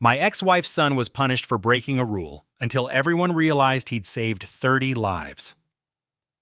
My ex-wife's son was punished for breaking a rule until everyone realized he'd saved 30 lives.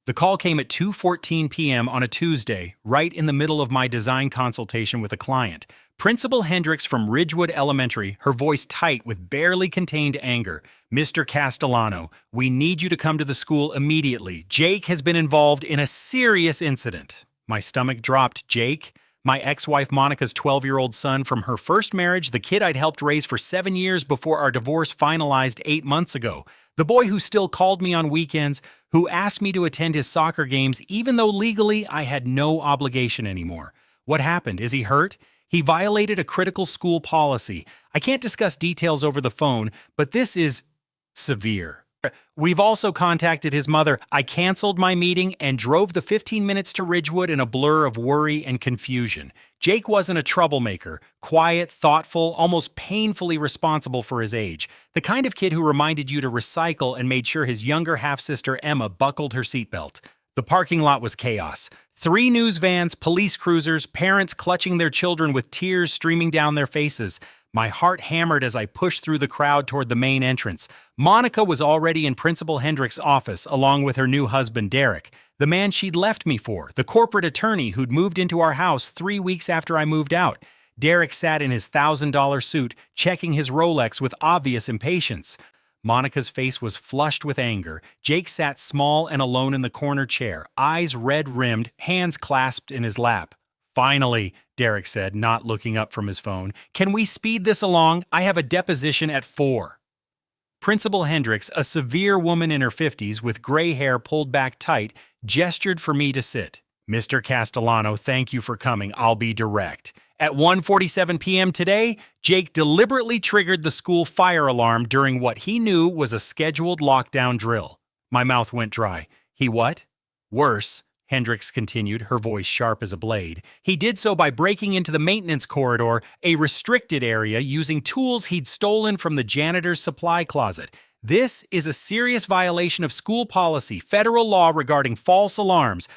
The call came at 2:14 p.m. on a Tuesday, right in the middle of my design consultation with a client. Principal Hendricks from Ridgewood Elementary, her voice tight with barely contained anger. "Mr. Castellano, we need you to come to the school immediately. Jake has been involved in a serious incident." My stomach dropped. Jake? My ex-wife Monica's 12-year-old son from her first marriage, the kid I'd helped raise for 7 years before our divorce finalized 8 months ago. The boy who still called me on weekends, who asked me to attend his soccer games even though legally I had no obligation anymore. What happened? Is he hurt? He violated a critical school policy. I can't discuss details over the phone, but this is severe. We've also contacted his mother. I canceled my meeting and drove the 15 minutes to Ridgewood in a blur of worry and confusion. Jake wasn't a troublemaker, quiet, thoughtful, almost painfully responsible for his age. The kind of kid who reminded you to recycle and made sure his younger half-sister Emma buckled her seatbelt. The parking lot was chaos. 3 news vans, police cruisers, parents clutching their children with tears streaming down their faces. My heart hammered as I pushed through the crowd toward the main entrance. Monica was already in Principal Hendricks' office along with her new husband Derek, the man she'd left me for, the corporate attorney who'd moved into our house 3 weeks after I moved out. Derek sat in his $1,000 suit, checking his Rolex with obvious impatience. Monica's face was flushed with anger. Jake sat small and alone in the corner chair, eyes red-rimmed, hands clasped in his lap. "Finally," Derek said, not looking up from his phone. "Can we speed this along? I have a deposition at 4. Principal Hendricks, a severe woman in her 50s with gray hair pulled back tight, gestured for me to sit. "Mr. Castellano, thank you for coming. I'll be direct." At 1:47 p.m. today, Jake deliberately triggered the school fire alarm during what he knew was a scheduled lockdown drill. My mouth went dry. "He what?" "Worse," Hendricks continued, her voice sharp as a blade. "He did so by breaking into the maintenance corridor, a restricted area, using tools he'd stolen from the janitor's supply closet. This is a serious violation of school policy, federal law regarding false alarms,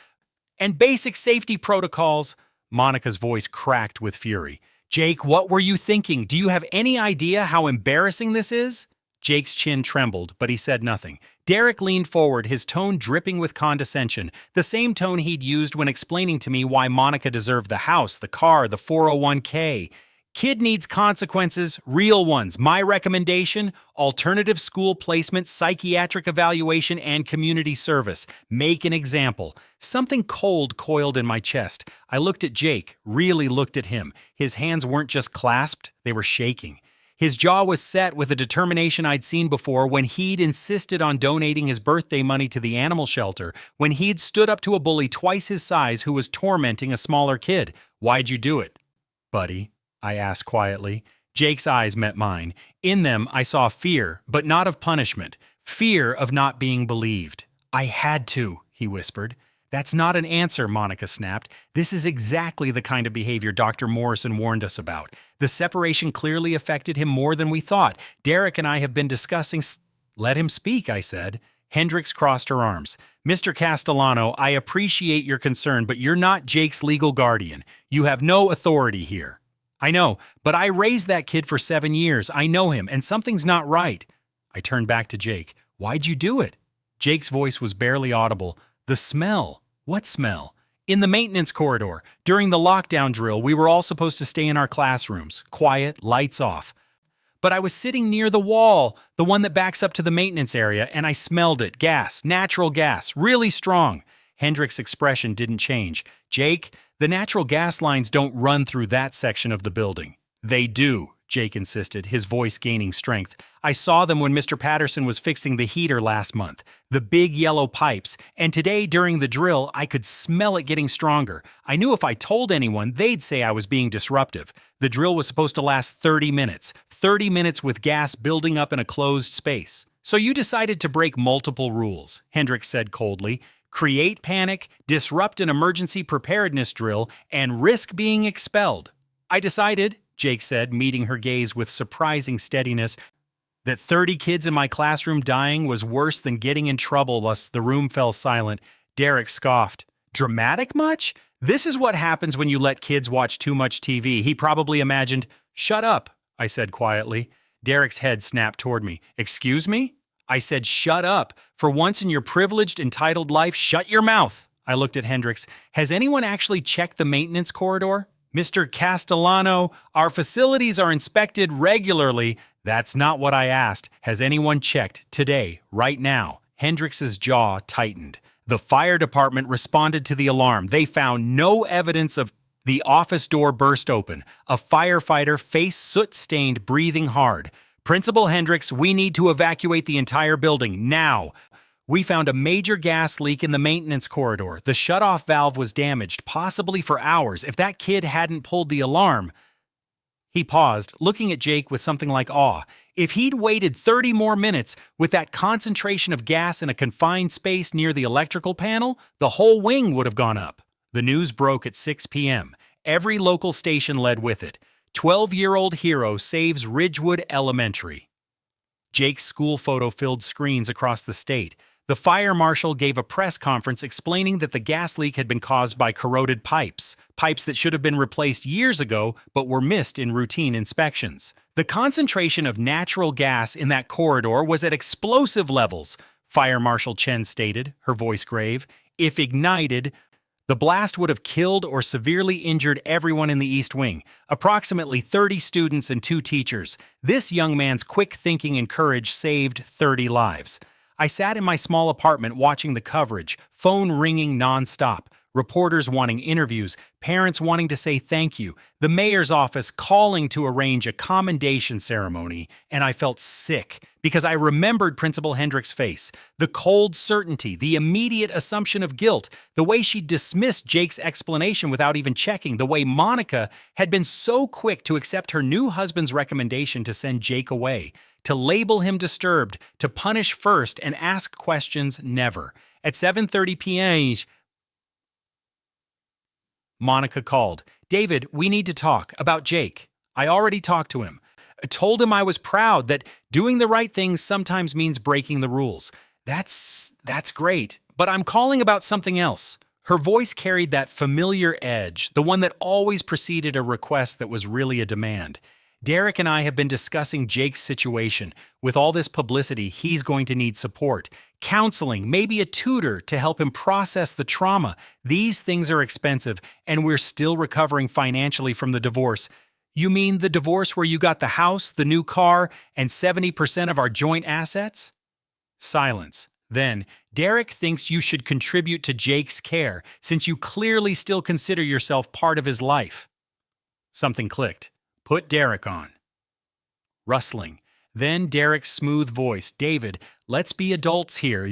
and basic safety protocols." Monica's voice cracked with fury. "Jake, what were you thinking? Do you have any idea how embarrassing this is?" Jake's chin trembled, but he said nothing. Derek leaned forward, his tone dripping with condescension, the same tone he'd used when explaining to me why Monica deserved the house, the car, the 401k. "Kid needs consequences, real ones. My recommendation: alternative school placement, psychiatric evaluation, and community service. Make an example." Something cold coiled in my chest. I looked at Jake, really looked at him. His hands weren't just clasped, they were shaking. His jaw was set with a determination I'd seen before when he'd insisted on donating his birthday money to the animal shelter, when he'd stood up to a bully twice his size who was tormenting a smaller kid. "Why'd you do it, buddy?" I asked quietly. Jake's eyes met mine. In them, I saw fear, but not of punishment. Fear of not being believed. "I had to," he whispered. "That's not an answer," Monica snapped. "This is exactly the kind of behavior Dr. Morrison warned us about. The separation clearly affected him more than we thought. Derek and I have been discussing—" "Let him speak," I said. Hendricks crossed her arms. "Mr. Castellano, I appreciate your concern, but you're not Jake's legal guardian. You have no authority here." "I know, but I raised that kid for 7 years. I know him, and something's not right." I turned back to Jake. "Why'd you do it?" Jake's voice was barely audible. "The smell." "What smell?" "In the maintenance corridor. During the lockdown drill, we were all supposed to stay in our classrooms. Quiet, lights off. But I was sitting near the wall, the one that backs up to the maintenance area, and I smelled it. Gas, natural gas, really strong." Hendricks' expression didn't change. "Jake, the natural gas lines don't run through that section of the building." "They do," Jake insisted, his voice gaining strength. "I saw them when Mr. Patterson was fixing the heater last month. The big yellow pipes. And today during the drill, I could smell it getting stronger. I knew if I told anyone, they'd say I was being disruptive. The drill was supposed to last 30 minutes. 30 minutes with gas building up in a closed space. So you decided to break multiple rules," Hendricks said coldly. "Create panic, disrupt an emergency preparedness drill, and risk being expelled." "I decided," Jake said, meeting her gaze with surprising steadiness, "that 30 kids in my classroom dying was worse than getting in trouble." Thus, the room fell silent. Derek scoffed. "Dramatic much? This is what happens when you let kids watch too much TV." He probably imagined. "Shut up," I said quietly. Derek's head snapped toward me. Excuse me? I said, shut up. For once in your privileged, entitled life, shut your mouth. I looked at Hendricks. Has anyone actually checked the maintenance corridor? Mr. Castellano, our facilities are inspected regularly. That's not what I asked. Has anyone checked today, right now? Hendricks's jaw tightened. The fire department responded to the alarm. They found no evidence of the office door burst open. A firefighter, face soot-stained, breathing hard. Principal Hendricks, we need to evacuate the entire building, now. We found a major gas leak in the maintenance corridor. The shutoff valve was damaged, possibly for hours. If that kid hadn't pulled the alarm... He paused, looking at Jake with something like awe. If he'd waited 30 more minutes with that concentration of gas in a confined space near the electrical panel, the whole wing would have gone up. The news broke at 6 p.m. Every local station led with it. 12-year-old hero saves Ridgewood Elementary. Jake's school photo filled screens across the state. The fire marshal gave a press conference explaining that the gas leak had been caused by corroded pipes that should have been replaced years ago but were missed in routine inspections. The concentration of natural gas in that corridor was at explosive levels, Fire Marshal Chen stated, her voice grave. If ignited, the blast would have killed or severely injured everyone in the East Wing, approximately 30 students and 2 teachers. This young man's quick thinking and courage saved 30 lives. I sat in my small apartment watching the coverage, phone ringing nonstop, reporters wanting interviews, parents wanting to say thank you, the mayor's office calling to arrange a commendation ceremony, and I felt sick because I remembered Principal Hendricks' face, the cold certainty, the immediate assumption of guilt, the way she dismissed Jake's explanation without even checking, the way Monica had been so quick to accept her new husband's recommendation to send Jake away, to label him disturbed, to punish first and ask questions never. At 7:30 p.m., Monica called. David, we need to talk about Jake. I already talked to him. I told him I was proud that doing the right thing sometimes means breaking the rules. That's great, but I'm calling about something else. Her voice carried that familiar edge, the one that always preceded a request that was really a demand. Derek and I have been discussing Jake's situation. With all this publicity, he's going to need support. Counseling, maybe a tutor to help him process the trauma. These things are expensive, and we're still recovering financially from the divorce. You mean the divorce where you got the house, the new car, and 70% of our joint assets? Silence. Then, Derek thinks you should contribute to Jake's care, since you clearly still consider yourself part of his life. Something clicked. Put Derek on. Rustling. Then Derek's smooth voice. David, let's be adults here.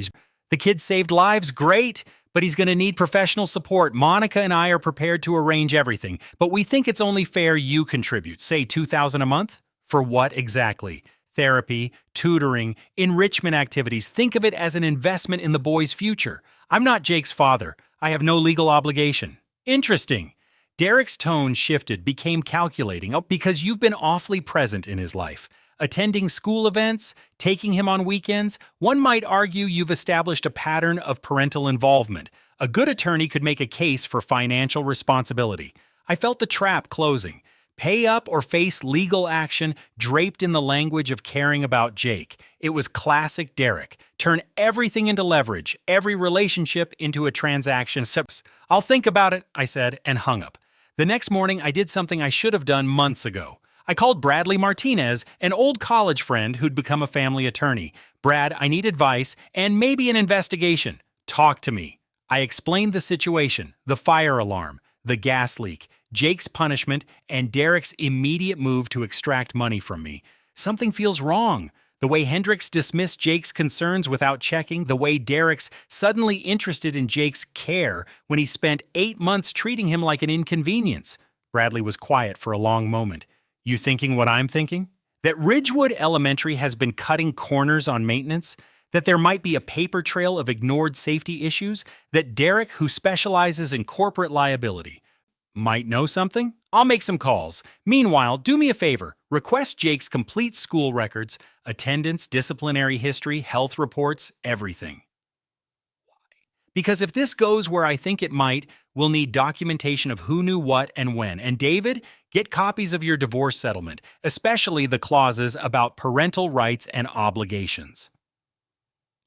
The kid saved lives, great, but he's going to need professional support. Monica and I are prepared to arrange everything, but we think it's only fair you contribute. Say $2,000 a month? For what exactly? Therapy, tutoring, enrichment activities. Think of it as an investment in the boy's future. I'm not Jake's father. I have no legal obligation. Interesting. Derek's tone shifted, became calculating. Oh, because you've been awfully present in his life. Attending school events, taking him on weekends, one might argue you've established a pattern of parental involvement. A good attorney could make a case for financial responsibility. I felt the trap closing. Pay up or face legal action draped in the language of caring about Jake. It was classic Derek. Turn everything into leverage, every relationship into a transaction. I'll think about it, I said, and hung up. The next morning, I did something I should have done months ago. I called Bradley Martinez, an old college friend who'd become a family attorney. Brad, I need advice and maybe an investigation. Talk to me. I explained the situation, the fire alarm, the gas leak, Jake's punishment, and Derek's immediate move to extract money from me. Something feels wrong. The way Hendricks dismissed Jake's concerns without checking, the way Derek's suddenly interested in Jake's care when he spent 8 months treating him like an inconvenience. Bradley was quiet for a long moment. You thinking what I'm thinking? That Ridgewood Elementary has been cutting corners on maintenance? That there might be a paper trail of ignored safety issues? That Derek, who specializes in corporate liability, might know something? I'll make some calls. Meanwhile, do me a favor. Request Jake's complete school records, attendance, disciplinary history, health reports, everything. Because if this goes where I think it might, We'll need documentation of who knew what and when. And David, get copies of your divorce settlement, especially the clauses about parental rights and obligations.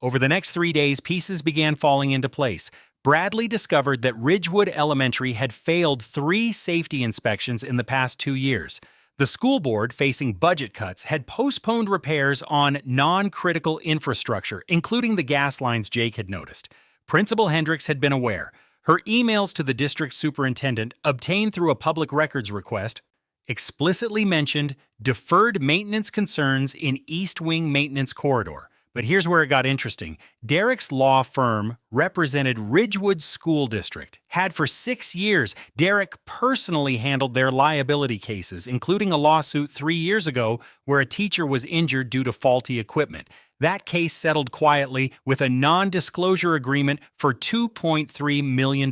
Over the next 3 days, pieces began falling into place. Bradley discovered that Ridgewood Elementary had failed 3 safety inspections in the past 2 years. The school board, facing budget cuts, had postponed repairs on non-critical infrastructure, including the gas lines Jake had noticed. Principal Hendricks had been aware. Her emails to the district superintendent, obtained through a public records request, explicitly mentioned deferred maintenance concerns in East Wing Maintenance Corridor. But here's where it got interesting. Derek's law firm represented Ridgewood School District. Had for 6 years, Derek personally handled their liability cases, including a lawsuit 3 years ago where a teacher was injured due to faulty equipment. That case settled quietly with a non-disclosure agreement for $2.3 million.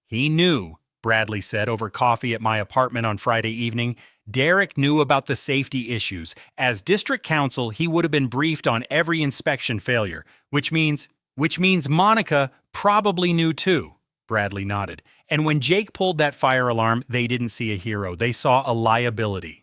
He knew, Bradley said over coffee at my apartment on Friday evening. Derek knew about the safety issues. As district counsel, he would have been briefed on every inspection failure, which means Monica probably knew too. Bradley nodded. And when Jake pulled that fire alarm, they didn't see a hero. They saw a liability.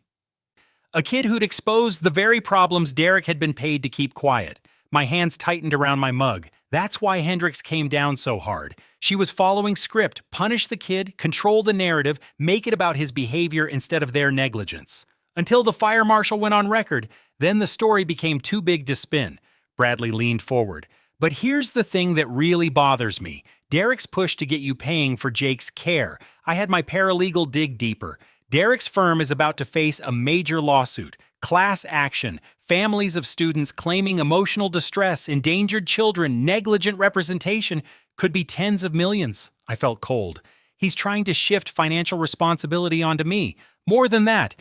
A kid who'd exposed the very problems Derek had been paid to keep quiet. My hands tightened around my mug. That's why Hendricks came down so hard. She was following script: punish the kid, control the narrative, make it about his behavior instead of their negligence. Until the fire marshal went on record, then the story became too big to spin. Bradley leaned forward. But here's the thing that really bothers me. Derek's push to get you paying for Jake's care. I had my paralegal dig deeper. Derek's firm is about to face a major lawsuit. Class action, families of students claiming emotional distress, endangered children, negligent representation, could be tens of millions. I felt cold. He's trying to shift financial responsibility onto me. More than that,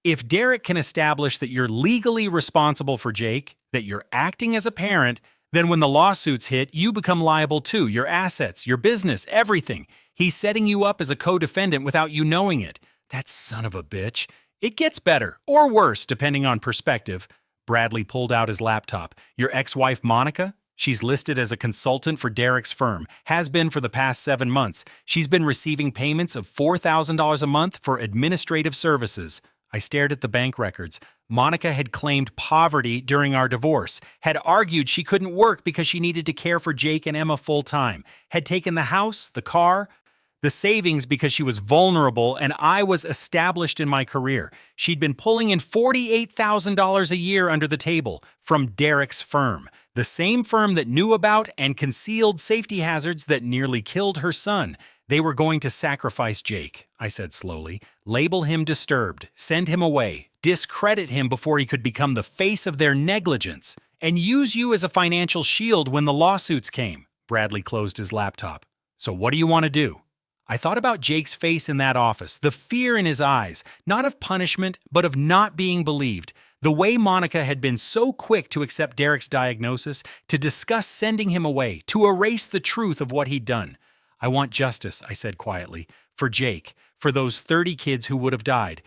if Derek can establish that you're legally responsible for Jake, that you're acting as a parent, then when the lawsuits hit, you become liable too. Your assets, your business, everything. He's setting you up as a co-defendant without you knowing it. That son of a bitch. It gets better, or worse, depending on perspective. Bradley pulled out his laptop. Your ex-wife, Monica? She's listed as a consultant for Derek's firm, has been for the past 7 months. She's been receiving payments of $4,000 a month for administrative services. I stared at the bank records. Monica had claimed poverty during our divorce, had argued she couldn't work because she needed to care for Jake and Emma full-time, had taken the house, the car, the savings because she was vulnerable and I was established in my career. She'd been pulling in $48,000 a year under the table from Derek's firm, the same firm that knew about and concealed safety hazards that nearly killed her son. They were going to sacrifice Jake, I said slowly, label him disturbed, send him away, discredit him before he could become the face of their negligence, and use you as a financial shield when the lawsuits came. Bradley closed his laptop. So what do you want to do? I thought about Jake's face in that office, the fear in his eyes, not of punishment, but of not being believed. The way Monica had been so quick to accept Derek's diagnosis, to discuss sending him away, to erase the truth of what he'd done. I want justice, I said quietly, for Jake, for those 30 kids who would have died.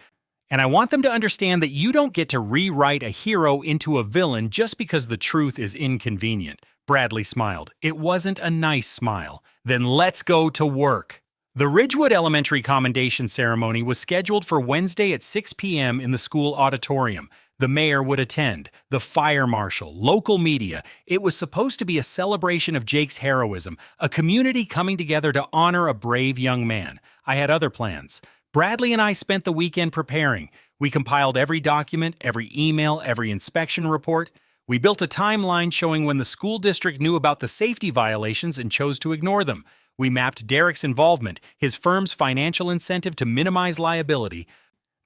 And I want them to understand that you don't get to rewrite a hero into a villain just because the truth is inconvenient. Bradley smiled. It wasn't a nice smile. Then let's go to work. The Ridgewood Elementary commendation ceremony was scheduled for Wednesday at 6 p.m. in the school auditorium. The mayor would attend, the fire marshal, local media. It was supposed to be a celebration of Jake's heroism, a community coming together to honor a brave young man. I had other plans. Bradley and I spent the weekend preparing. We compiled every document, every email, every inspection report. We built a timeline showing when the school district knew about the safety violations and chose to ignore them. We mapped Derek's involvement, his firm's financial incentive to minimize liability,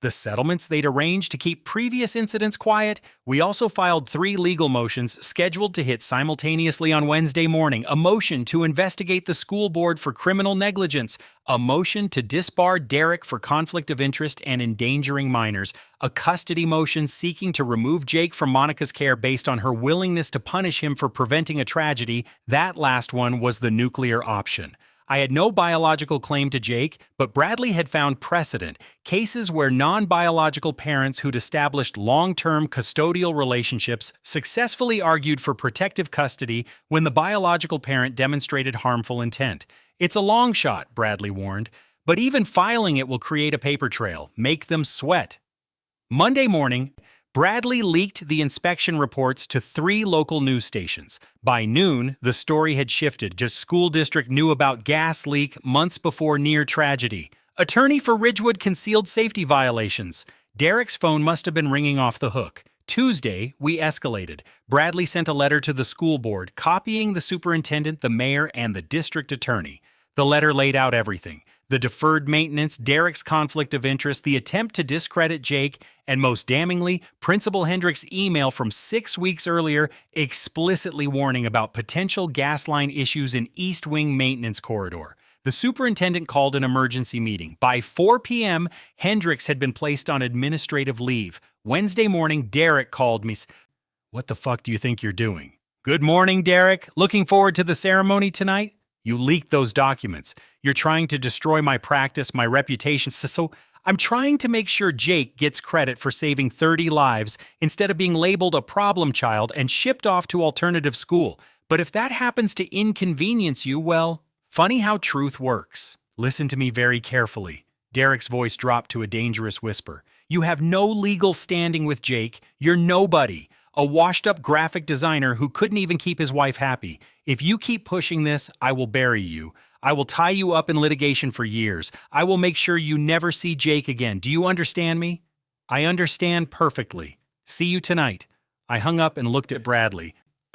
the settlements they'd arranged to keep previous incidents quiet. We also filed 3 legal motions scheduled to hit simultaneously on Wednesday morning: a motion to investigate the school board for criminal negligence, a motion to disbar Derek for conflict of interest and endangering minors, a custody motion seeking to remove Jake from Monica's care based on her willingness to punish him for preventing a tragedy. That last one was the nuclear option. I had no biological claim to Jake, but Bradley had found precedent, cases where non-biological parents who'd established long-term custodial relationships successfully argued for protective custody when the biological parent demonstrated harmful intent. It's a long shot, Bradley warned, but even filing it will create a paper trail, make them sweat. Monday morning, Bradley leaked the inspection reports to 3 local news stations. By noon, the story had shifted. Just school district knew about gas leak months before near tragedy. Attorney for Ridgewood concealed safety violations. Derek's phone must have been ringing off the hook. Tuesday, we escalated. Bradley sent a letter to the school board, copying the superintendent, the mayor, and the district attorney. The letter laid out everything. The deferred maintenance, Derek's conflict of interest, the attempt to discredit Jake, and most damningly, Principal Hendricks' email from 6 weeks earlier explicitly warning about potential gas line issues in East Wing maintenance corridor. The superintendent called an emergency meeting. By 4 p.m., Hendricks had been placed on administrative leave. Wednesday morning, Derek called me. What the fuck do you think you're doing? Good morning, Derek. Looking forward to the ceremony tonight? You leaked those documents. You're trying to destroy my practice, my reputation, so I'm trying to make sure Jake gets credit for saving 30 lives instead of being labeled a problem child and shipped off to alternative school. But if that happens to inconvenience you, well, funny how truth works. Listen to me very carefully. Derek's voice dropped to a dangerous whisper. You have no legal standing with Jake. You're nobody. A washed-up graphic designer who couldn't even keep his wife happy. If you keep pushing this, I will bury you. I will tie you up in litigation for years. I will make sure you never see Jake again. Do you understand me? I understand perfectly. See you tonight. I hung up and looked at Bradley,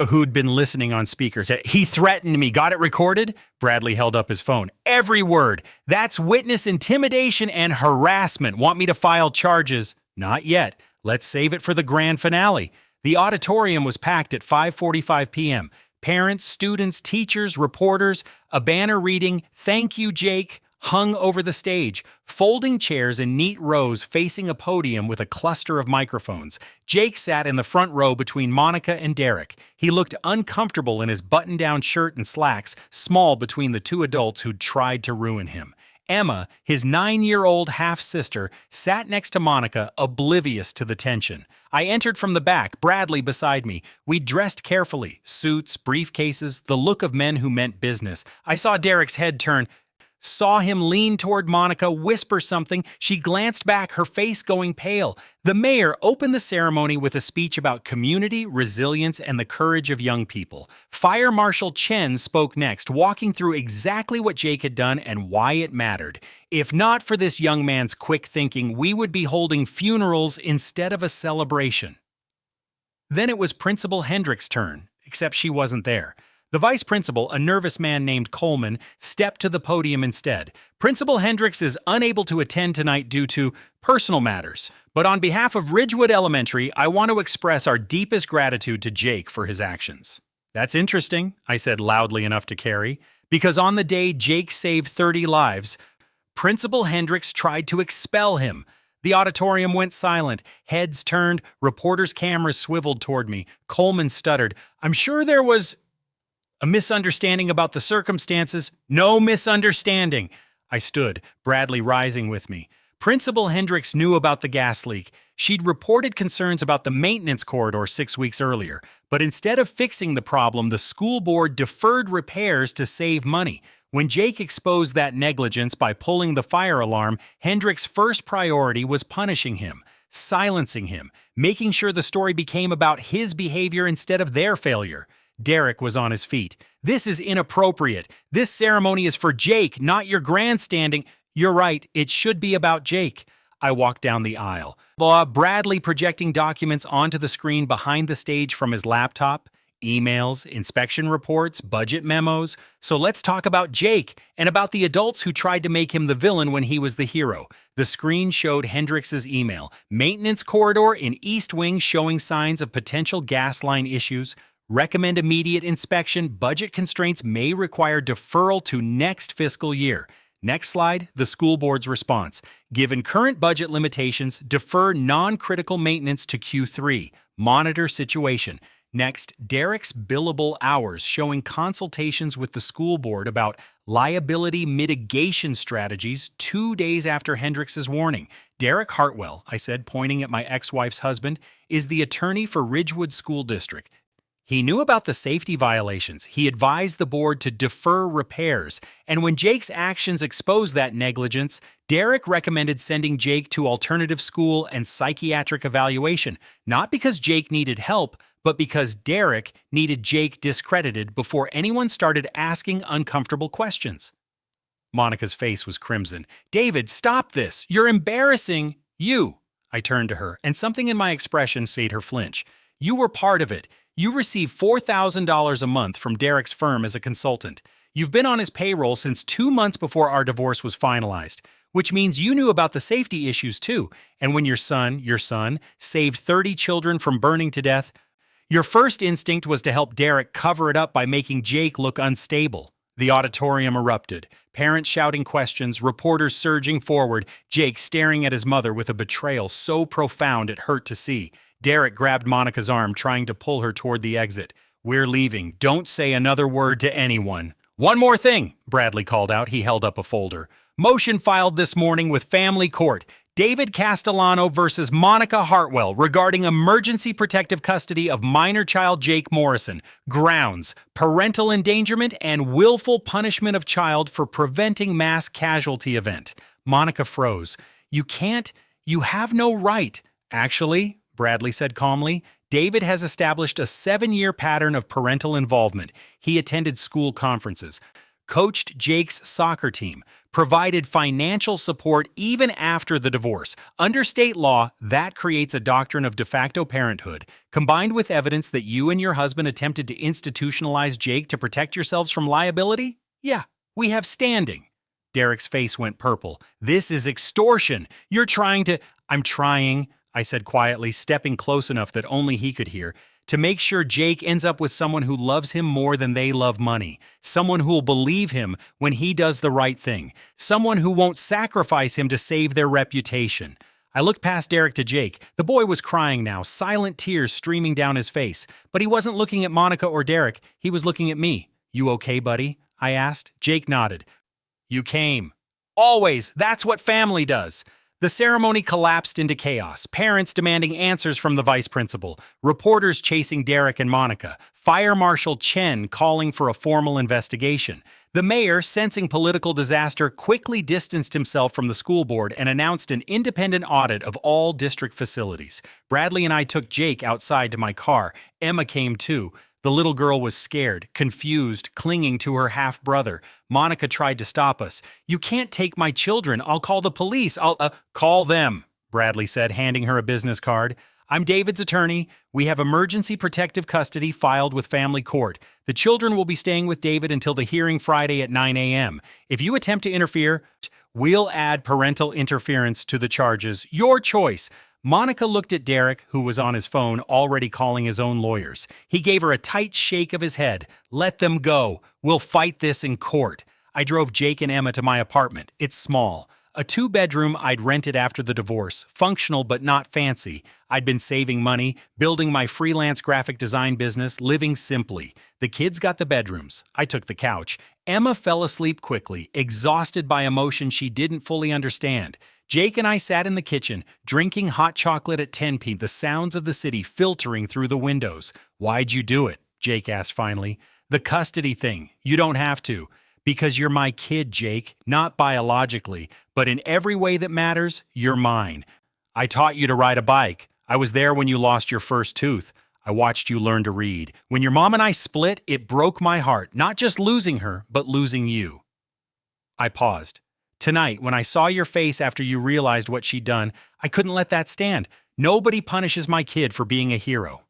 who'd been listening on speakers. He threatened me. Got it recorded? Bradley held up his phone. Every word. That's witness intimidation and harassment. Want me to file charges? Not yet. Let's save it for the grand finale. The auditorium was packed at 5:45 p.m. Parents, students, teachers, reporters, a banner reading, "Thank you, Jake," hung over the stage, folding chairs in neat rows facing a podium with a cluster of microphones. Jake sat in the front row between Monica and Derek. He looked uncomfortable in his button-down shirt and slacks, small between the 2 adults who'd tried to ruin him. Emma, his 9-year-old half-sister, sat next to Monica, oblivious to the tension. I entered from the back, Bradley beside me. We dressed carefully, suits, briefcases, the look of men who meant business. I saw Derek's head turn, saw him lean toward Monica, whisper something. She glanced back, her face going pale. The mayor opened the ceremony with a speech about community, resilience, and the courage of young people. Fire Marshal Chen spoke next, walking through exactly what Jake had done and why it mattered. If not for this young man's quick thinking, we would be holding funerals instead of a celebration. Then it was Principal Hendricks' turn, except she wasn't there. The vice principal, a nervous man named Coleman, stepped to the podium instead. Principal Hendricks is unable to attend tonight due to personal matters. But on behalf of Ridgewood Elementary, I want to express our deepest gratitude to Jake for his actions. That's interesting, I said loudly enough to carry, because on the day Jake saved 30 lives, Principal Hendricks tried to expel him. The auditorium went silent. Heads turned, reporters' cameras swiveled toward me. Coleman stuttered, "I'm sure there was a misunderstanding about the circumstances." "No misunderstanding." I stood, Bradley rising with me. Principal Hendricks knew about the gas leak. She'd reported concerns about the maintenance corridor 6 weeks earlier. But instead of fixing the problem, the school board deferred repairs to save money. When Jake exposed that negligence by pulling the fire alarm, Hendricks' first priority was punishing him, silencing him, making sure the story became about his behavior instead of their failure. Derek was on his feet. "This is inappropriate. This ceremony is for Jake, not your grandstanding." "You're right, it should be about Jake." I walked down the aisle. Bradley projecting documents onto the screen behind the stage from his laptop. Emails, inspection reports, budget memos. So let's talk about Jake and about the adults who tried to make him the villain when he was the hero. The screen showed Hendricks' email. Maintenance corridor in East Wing showing signs of potential gas line issues. Recommend immediate inspection. Budget constraints may require deferral to next fiscal year. Next slide, the school board's response. Given current budget limitations, defer non-critical maintenance to Q3. Monitor situation. Next, Derek's billable hours showing consultations with the school board about liability mitigation strategies 2 days after Hendrix's warning. Derek Hartwell, I said, pointing at my ex-wife's husband, is the attorney for Ridgewood School District. He knew about the safety violations. He advised the board to defer repairs. And when Jake's actions exposed that negligence, Derek recommended sending Jake to alternative school and psychiatric evaluation, not because Jake needed help, but because Derek needed Jake discredited before anyone started asking uncomfortable questions. Monica's face was crimson. "David, stop this! You're embarrassing you!" I turned to her, and something in my expression made her flinch. "You were part of it. You receive $4,000 a month from Derek's firm as a consultant. You've been on his payroll since 2 months before our divorce was finalized, which means you knew about the safety issues too. And when your son, saved 30 children from burning to death, your first instinct was to help Derek cover it up by making Jake look unstable." The auditorium erupted. Parents shouting questions, reporters surging forward, Jake staring at his mother with a betrayal so profound it hurt to see. Derek grabbed Monica's arm, trying to pull her toward the exit. "We're leaving. Don't say another word to anyone." "One more thing," Bradley called out. He held up a folder. "Motion filed this morning with family court. David Castellano versus Monica Hartwell regarding emergency protective custody of minor child Jake Morrison. Grounds: parental endangerment and willful punishment of child for preventing mass casualty event." Monica froze. You have no right." "Actually," Bradley said calmly, "David has established a 7-year pattern of parental involvement. He attended school conferences, coached Jake's soccer team, provided financial support even after the divorce. Under state law, that creates a doctrine of de facto parenthood, combined with evidence that you and your husband attempted to institutionalize Jake to protect yourselves from liability. Yeah, we have standing." Derek's face went purple. "This is extortion. You're trying to—" "I'm trying," I said quietly, stepping close enough that only he could hear, "to make sure Jake ends up with someone who loves him more than they love money, someone who'll believe him when he does the right thing, someone who won't sacrifice him to save their reputation." I looked past Derek to Jake. The boy was crying now, silent tears streaming down his face. But he wasn't looking at Monica or Derek. He was looking at me. "You okay, buddy?" I asked. Jake nodded. "You came. Always. That's what family does." The ceremony collapsed into chaos, parents demanding answers from the vice principal, reporters chasing Derek and Monica, Fire Marshal Chen calling for a formal investigation. The mayor, sensing political disaster, quickly distanced himself from the school board and announced an independent audit of all district facilities. Bradley and I took Jake outside to my car. Emma came too. The little girl was scared, confused, clinging to her half-brother. Monica tried to stop us. "You can't take my children. I'll call the police. Call them," Bradley said, handing her a business card. "I'm David's attorney. We have emergency protective custody filed with family court. The children will be staying with David until the hearing Friday at 9 a.m. If you attempt to interfere, we'll add parental interference to the charges. Your choice." Monica looked at Derek, who was on his phone, already calling his own lawyers. He gave her a tight shake of his head. "Let them go. We'll fight this in court." I drove Jake and Emma to my apartment. It's small. A 2-bedroom I'd rented after the divorce, functional but not fancy. I'd been saving money, building my freelance graphic design business, living simply. The kids got the bedrooms. I took the couch. Emma fell asleep quickly, exhausted by emotion she didn't fully understand. Jake and I sat in the kitchen, drinking hot chocolate at 10 p.m., the sounds of the city filtering through the windows. "Why'd you do it?" Jake asked finally. "The custody thing. You don't have to. Because you're my kid, Jake. Not biologically, but in every way that matters, you're mine. I taught you to ride a bike. I was there when you lost your first tooth. I watched you learn to read. When your mom and I split, it broke my heart, not just losing her, but losing you." I paused. "Tonight, when I saw your face after you realized what she'd done, I couldn't let that stand. Nobody punishes my kid for being a hero."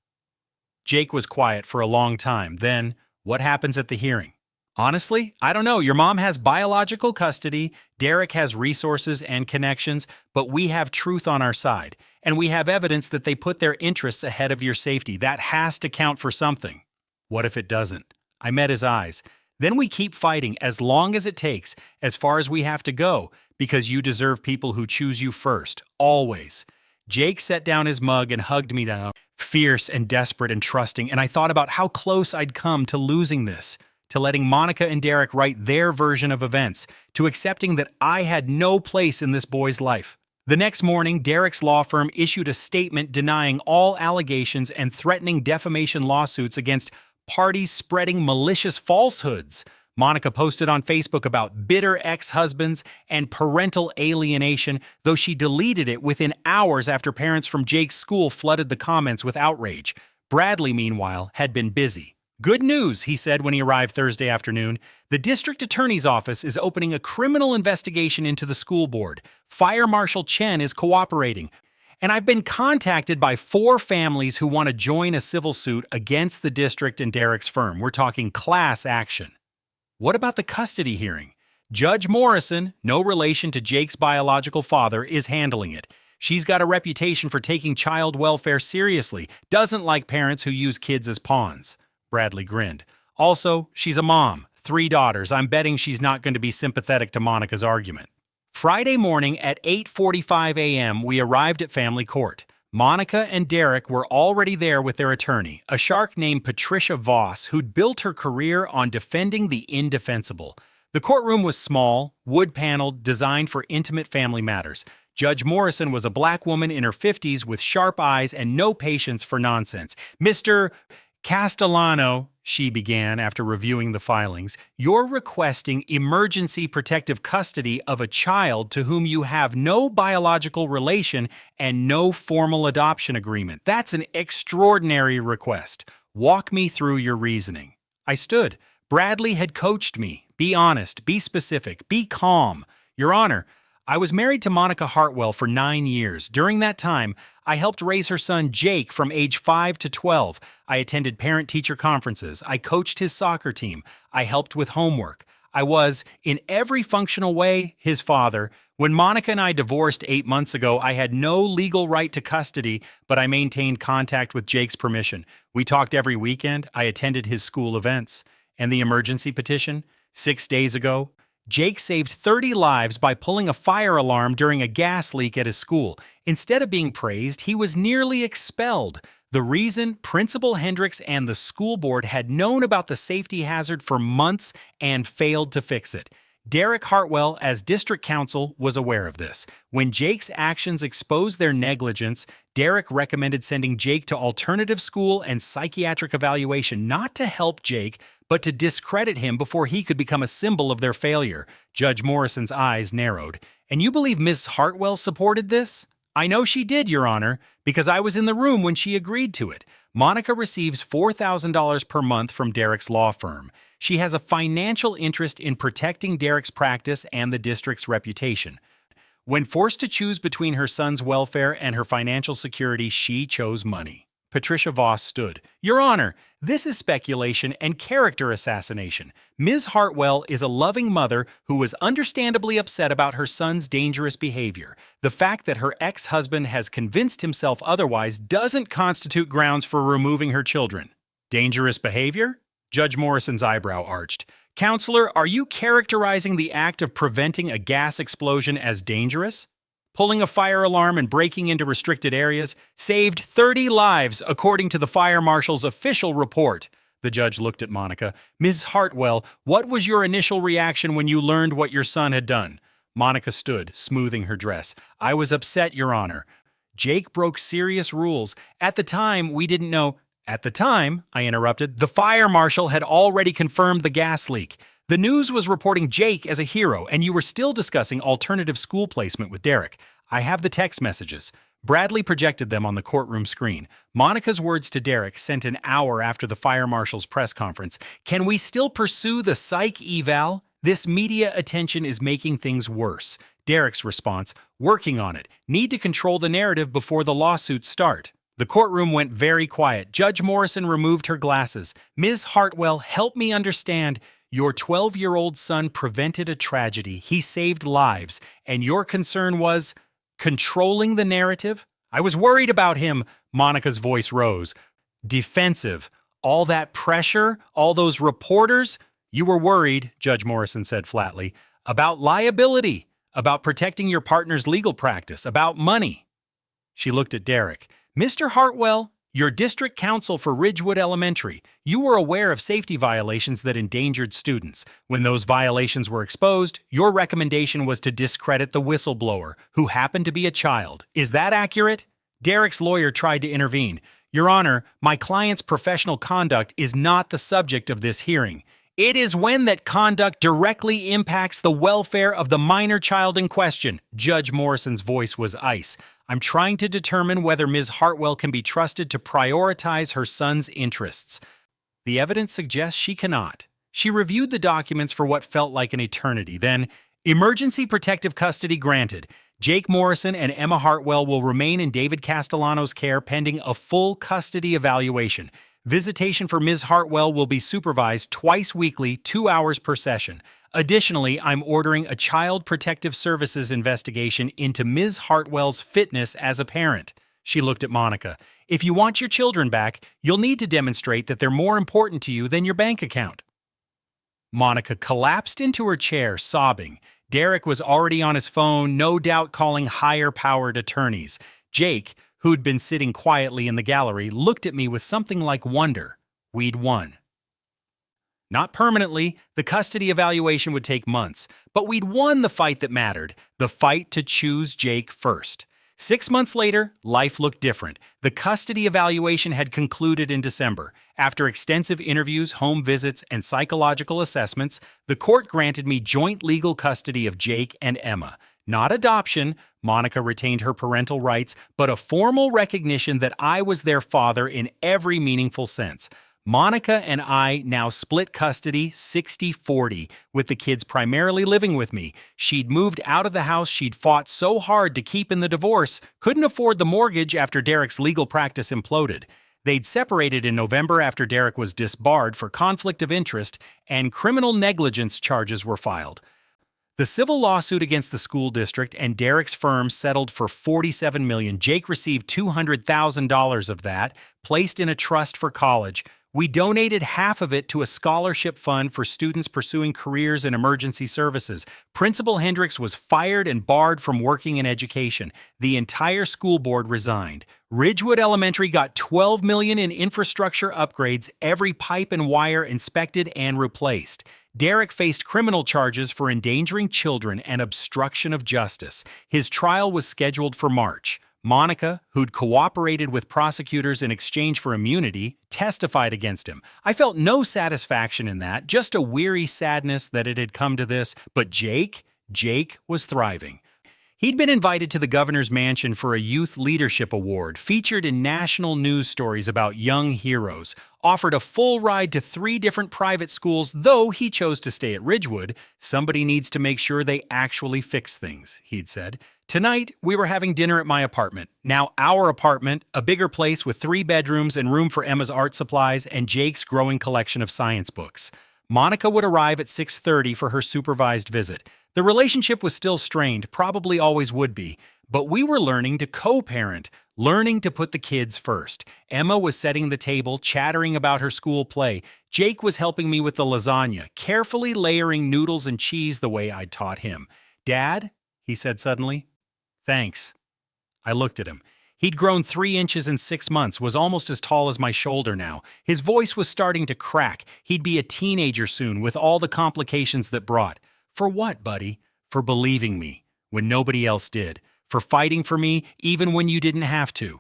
Jake was quiet for a long time. Then, "What happens at the hearing?" "Honestly, I don't know. Your mom has biological custody, Derek has resources and connections, but we have truth on our side. And we have evidence that they put their interests ahead of your safety. That has to count for something." "What if it doesn't?" I met his eyes. "Then we keep fighting as long as it takes, as far as we have to go, because you deserve people who choose you first, always." Jake set down his mug and hugged me down. fierce and desperate and trusting, and I thought about how close I'd come to losing this, to letting Monica and Derek write their version of events, to accepting that I had no place in this boy's life. The next morning, Derek's law firm issued a statement denying all allegations and threatening defamation lawsuits against parties spreading malicious falsehoods. Monica posted on Facebook about bitter ex-husbands and parental alienation, though she deleted it within hours after parents from Jake's school flooded the comments with outrage. Bradley, meanwhile, had been busy. "Good news," he said when he arrived Thursday afternoon. "The district attorney's office is opening a criminal investigation into the school board. Fire Marshal Chen is cooperating. And I've been contacted by 4 families who want to join a civil suit against the district and Derek's firm. We're talking class action." What about the custody hearing? Judge Morrison, no relation to Jake's biological father, is handling it. She's got a reputation for taking child welfare seriously, doesn't like parents who use kids as pawns. Bradley grinned. Also, she's a mom, 3 daughters. I'm betting she's not going to be sympathetic to Monica's argument. Friday morning at 8:45 a.m., we arrived at family court. Monica and Derek were already there with their attorney, a shark named Patricia Voss, who'd built her career on defending the indefensible. The courtroom was small, wood-paneled, designed for intimate family matters. Judge Morrison was a black woman in her 50s with sharp eyes and no patience for nonsense. "Mr. Castellano," she began after reviewing the filings, "you're requesting emergency protective custody of a child to whom you have no biological relation and no formal adoption agreement. That's an extraordinary request. Walk me through your reasoning." I stood. Bradley had coached me. "Be honest, be specific, be calm." "Your Honor, I was married to Monica Hartwell for 9 years. During that time, I helped raise her son Jake from age 5 to 12. I attended parent-teacher conferences. I coached his soccer team. I helped with homework. I was, in every functional way, his father. When Monica and I divorced 8 months ago, I had no legal right to custody, but I maintained contact with Jake's permission. We talked every weekend. I attended his school events. And the emergency petition? 6 days ago, Jake saved 30 lives by pulling a fire alarm during a gas leak at his school. Instead of being praised, he was nearly expelled. The reason? Principal Hendricks and the school board had known about the safety hazard for months and failed to fix it. Derek Hartwell, as district counsel, was aware of this. When Jake's actions exposed their negligence, Derek recommended sending Jake to alternative school and psychiatric evaluation, not to help Jake, but to discredit him before he could become a symbol of their failure. Judge Morrison's eyes narrowed. "And you believe Ms. Hartwell supported this?" "I know she did, Your Honor, because I was in the room when she agreed to it." Monica receives $4,000 per month from Derek's law firm. She has a financial interest in protecting Derek's practice and the district's reputation. When forced to choose between her son's welfare and her financial security, she chose money. Patricia Voss stood. "Your Honor, this is speculation and character assassination. Ms. Hartwell is a loving mother who was understandably upset about her son's dangerous behavior. The fact that her ex-husband has convinced himself otherwise doesn't constitute grounds for removing her children." "Dangerous behavior?" Judge Morrison's eyebrow arched. "Counselor, are you characterizing the act of preventing a gas explosion as dangerous? Pulling a fire alarm and breaking into restricted areas saved 30 lives, according to the fire marshal's official report." The judge looked at Monica. "Ms. Hartwell, what was your initial reaction when you learned what your son had done?" Monica stood, smoothing her dress. "I was upset, Your Honor. Jake broke serious rules. At the time, we didn't know—" "At the time," I interrupted, "the fire marshal had already confirmed the gas leak. The news was reporting Jake as a hero, and you were still discussing alternative school placement with Derek. I have the text messages." Bradley projected them on the courtroom screen. Monica's words to Derek, sent an hour after the fire marshal's press conference. "Can we still pursue the psych eval? This media attention is making things worse." Derek's response, "Working on it. Need to control the narrative before the lawsuits start." The courtroom went very quiet. Judge Morrison removed her glasses. "Ms. Hartwell, help me understand. Your 12-year-old son prevented a tragedy. He saved lives. And your concern was controlling the narrative?" "I was worried about him." Monica's voice rose. "Defensive. All that pressure, all those reporters." "You were worried," Judge Morrison said flatly, "about liability, about protecting your partner's legal practice, about money." She looked at Derek. "Mr. Hartwell, You're district counsel for Ridgewood Elementary. You were aware of safety violations that endangered students. When those violations were exposed, your recommendation was to discredit the whistleblower, who happened to be a child. Is that accurate? Derek's lawyer tried to intervene. Your Honor, my client's professional conduct is not the subject of this hearing. It is when that conduct directly impacts the welfare of the minor child in question. Judge Morrison's voice was ice. I'm trying to determine whether Ms. Hartwell can be trusted to prioritize her son's interests. The evidence suggests she cannot. She reviewed the documents for what felt like an eternity. Then, emergency protective custody granted. Jake Morrison and Emma Hartwell will remain in David Castellano's care pending a full custody evaluation. Visitation for Ms. Hartwell will be supervised twice weekly, 2 hours per session. Additionally, I'm ordering a Child Protective Services investigation into Ms. Hartwell's fitness as a parent. She looked at Monica. If you want your children back, you'll need to demonstrate that they're more important to you than your bank account. Monica collapsed into her chair, sobbing. Derek was already on his phone, no doubt calling higher-powered attorneys. Jake, who'd been sitting quietly in the gallery, looked at me with something like wonder. We'd won. Not permanently, the custody evaluation would take months, but we'd won the fight that mattered, the fight to choose Jake first. 6 months later, life looked different. The custody evaluation had concluded in December. After extensive interviews, home visits, and psychological assessments, the court granted me joint legal custody of Jake and Emma. Not adoption, Monica retained her parental rights, but a formal recognition that I was their father in every meaningful sense. Monica and I now split custody 60-40, with the kids primarily living with me. She'd moved out of the house she'd fought so hard to keep in the divorce, couldn't afford the mortgage after Derek's legal practice imploded. They'd separated in November after Derek was disbarred for conflict of interest, and criminal negligence charges were filed. The civil lawsuit against the school district and Derek's firm settled for $47 million. Jake received $200,000 of that, placed in a trust for college. We donated half of it to a scholarship fund for students pursuing careers in emergency services. Principal Hendricks was fired and barred from working in education. The entire school board resigned. Ridgewood Elementary got $12 million in infrastructure upgrades, every pipe and wire inspected and replaced. Derek faced criminal charges for endangering children and obstruction of justice. His trial was scheduled for March. Monica, who'd cooperated with prosecutors in exchange for immunity, testified against him. I felt no satisfaction in that, just a weary sadness that it had come to this. But Jake was thriving. He'd been invited to the governor's mansion for a youth leadership award, featured in national news stories about young heroes, offered a full ride to 3 different private schools. Though he chose to stay at Ridgewood, somebody needs to make sure they actually fix things, he'd said. Tonight, we were having dinner at my apartment. Now our apartment, a bigger place with 3 bedrooms and room for Emma's art supplies and Jake's growing collection of science books. Monica would arrive at 6:30 for her supervised visit. The relationship was still strained, probably always would be, but we were learning to co-parent, learning to put the kids first. Emma was setting the table, chattering about her school play. Jake was helping me with the lasagna, carefully layering noodles and cheese the way I'd taught him. "Dad," he said suddenly. "Thanks." I looked at him. He'd grown 3 inches in 6 months, was almost as tall as my shoulder now. His voice was starting to crack. He'd be a teenager soon, with all the complications that brought. For what, buddy? For believing me, when nobody else did. For fighting for me, even when you didn't have to.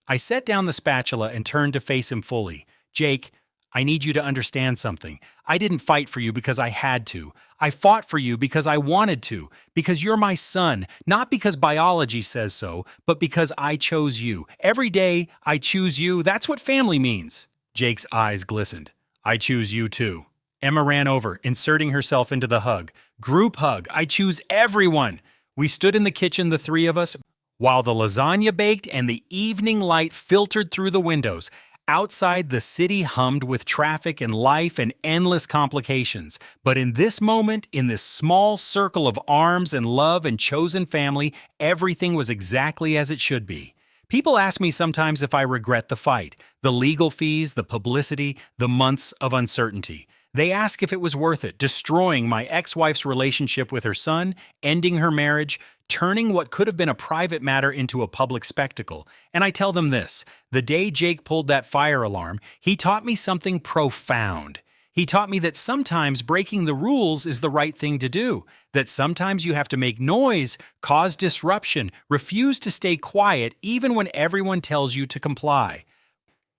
I set down the spatula and turned to face him fully. "Jake, I need you to understand something. I didn't fight for you because I had to. I fought for you because I wanted to, because you're my son, not because biology says so, but because I chose you. Every day, I choose you. That's what family means." Jake's eyes glistened. "I choose you too." Emma ran over, inserting herself into the hug. Group hug. I choose everyone. We stood in the kitchen, the 3 of us, while the lasagna baked and the evening light filtered through the windows. Outside, the city hummed with traffic and life and endless complications. But in this moment, in this small circle of arms and love and chosen family, everything was exactly as it should be. People ask me sometimes if I regret the fight, the legal fees, the publicity, the months of uncertainty. They ask if it was worth it, destroying my ex-wife's relationship with her son, ending her marriage, turning what could have been a private matter into a public spectacle. And I tell them this: the day Jake pulled that fire alarm, he taught me something profound. He taught me that sometimes breaking the rules is the right thing to do, that sometimes you have to make noise, cause disruption, refuse to stay quiet even when everyone tells you to comply.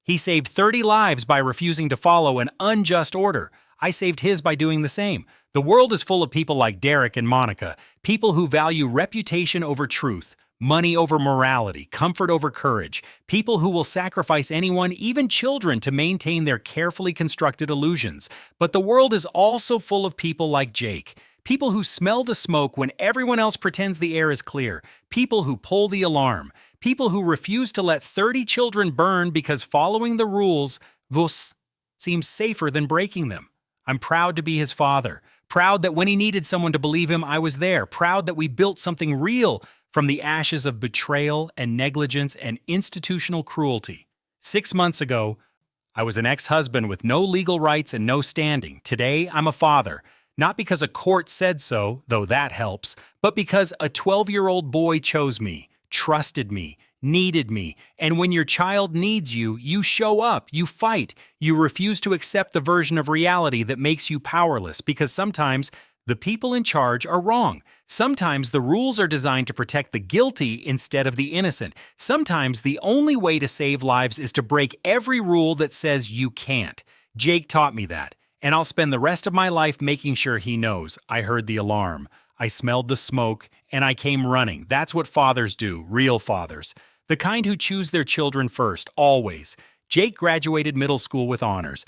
He saved 30 lives by refusing to follow an unjust order. I saved his by doing the same. The world is full of people like Derek and Monica, people who value reputation over truth, money over morality, comfort over courage, people who will sacrifice anyone, even children, to maintain their carefully constructed illusions. But the world is also full of people like Jake, people who smell the smoke when everyone else pretends the air is clear, people who pull the alarm, people who refuse to let 30 children burn because following the rules seems safer than breaking them. I'm proud to be his father, proud that when he needed someone to believe him, I was there, proud that we built something real from the ashes of betrayal and negligence and institutional cruelty. 6 months ago, I was an ex-husband with no legal rights and no standing. Today, I'm a father, not because a court said so, though that helps, but because a 12-year-old boy chose me, trusted me, needed me, and when your child needs you, you show up, you fight, you refuse to accept the version of reality that makes you powerless, because sometimes the people in charge are wrong. Sometimes the rules are designed to protect the guilty instead of the innocent. Sometimes the only way to save lives is to break every rule that says you can't. Jake taught me that, and I'll spend the rest of my life making sure he knows. I heard the alarm, I smelled the smoke, and I came running. That's what fathers do, real fathers. The kind who choose their children first, always. Jake graduated middle school with honors.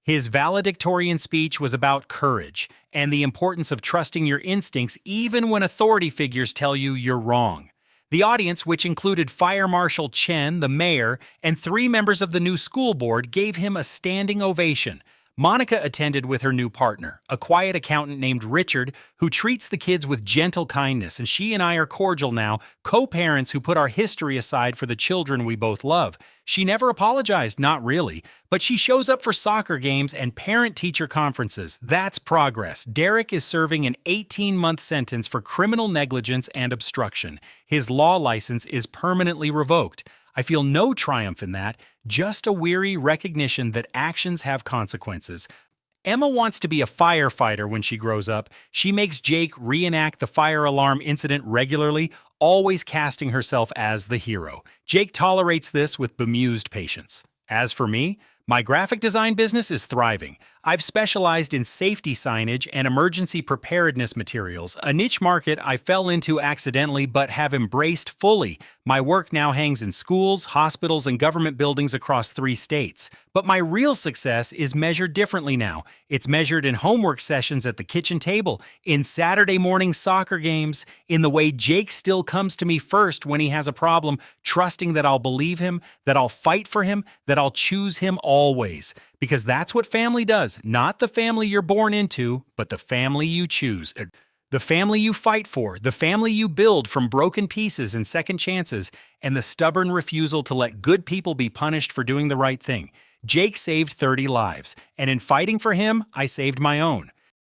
His valedictorian speech was about courage and the importance of trusting your instincts even when authority figures tell you you're wrong. The audience, which included Fire Marshal Chen, the mayor, and 3 members of the new school board, gave him a standing ovation. Monica attended with her new partner, a quiet accountant named Richard, who treats the kids with gentle kindness, and she and I are cordial now, co-parents who put our history aside for the children we both love. She never apologized, not really, but she shows up for soccer games and parent-teacher conferences. That's progress. Derek is serving an 18-month sentence for criminal negligence and obstruction. His law license is permanently revoked. I feel no triumph in that, just a weary recognition that actions have consequences. Emma wants to be a firefighter when she grows up. She makes Jake reenact the fire alarm incident regularly, always casting herself as the hero. Jake tolerates this with bemused patience. As for me, my graphic design business is thriving. I've specialized in safety signage and emergency preparedness materials, a niche market I fell into accidentally but have embraced fully. My work now hangs in schools, hospitals, and government buildings across 3 states. But my real success is measured differently now. It's measured in homework sessions at the kitchen table, in Saturday morning soccer games, in the way Jake still comes to me first when he has a problem, trusting that I'll believe him, that I'll fight for him, that I'll choose him always. Because that's what family does. Not the family you're born into, but the family you choose. The family you fight for, the family you build from broken pieces and second chances, and the stubborn refusal to let good people be punished for doing the right thing. Jake saved 30 lives, and in fighting for him, I saved my own.